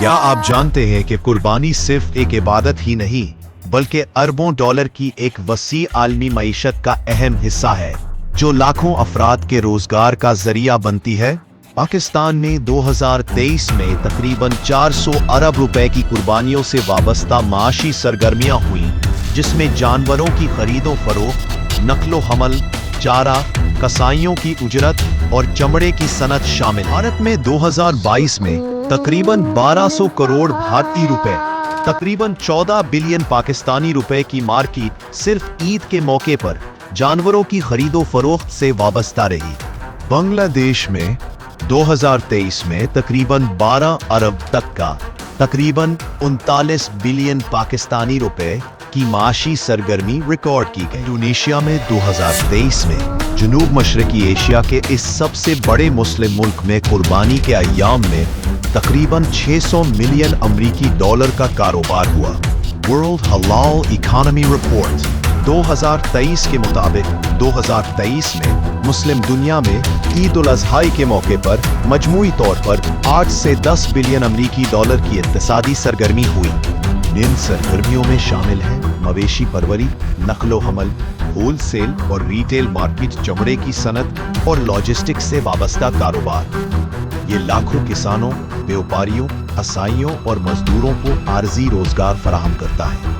क्या आप जानते हैं कि कुर्बानी सिर्फ एक इबादत ही नहीं बल्कि अरबों डॉलर की एक वसी आलमी मईशत का अहम हिस्सा है जो लाखों अफराद के रोजगार का जरिया बनती है। पाकिस्तान में 2023 में तकरीबन 400 अरब रुपए की कुर्बानियों से वाबस्ता माशी सरगर्मियां हुई, जिसमें जानवरों की खरीदो फरोख्त, नक्लो हमल, चारा, कसाईयों की उजरत और चमड़े की सनत शामिल। भारत में 2022 में तकरीबन 1200 करोड़ भारतीय रुपए, तकरीबन 14 बिलियन पाकिस्तानी रुपए की मार्केट सिर्फ ईद के मौके पर जानवरों की खरीदो फरोख्त से वाबस्ता रही। बांग्लादेश में 2023 में तकरीबन 12 अरब तक का, तकरीबन 39 बिलियन पाकिस्तानी रुपए की माशी सरगर्मी रिकॉर्ड की गई। इंडोनेशिया में 2023 में जनूब मशरकी एशिया के इस सबसे बड़े मुस्लिम मुल्क में कुर्बानी के अय्याम में तकरीबन 600 मिलियन अमरीकी डॉलर का कारोबार हुआ। वर्ल्ड हलाल इकोनॉमी रिपोर्ट 2023 के मुताबिक 2023 में मुस्लिम दुनिया में ईद उल अज़हा के मौके पर मजमूई तौर पर 8 से 10 बिलियन अमरीकी डॉलर की इक्तिसादी सरगर्मी हुई। इन सरगर्मियों में शामिल हैं मवेशी परवरी, नकलो हमल, होलसेल और रिटेल मार्केट, चमड़े की सनत और लॉजिस्टिक्स से वाबस्ता कारोबार। ये लाखों किसानों, व्यापारियों, कसाईयों और मजदूरों को आर्जी रोजगार फराहम करता है।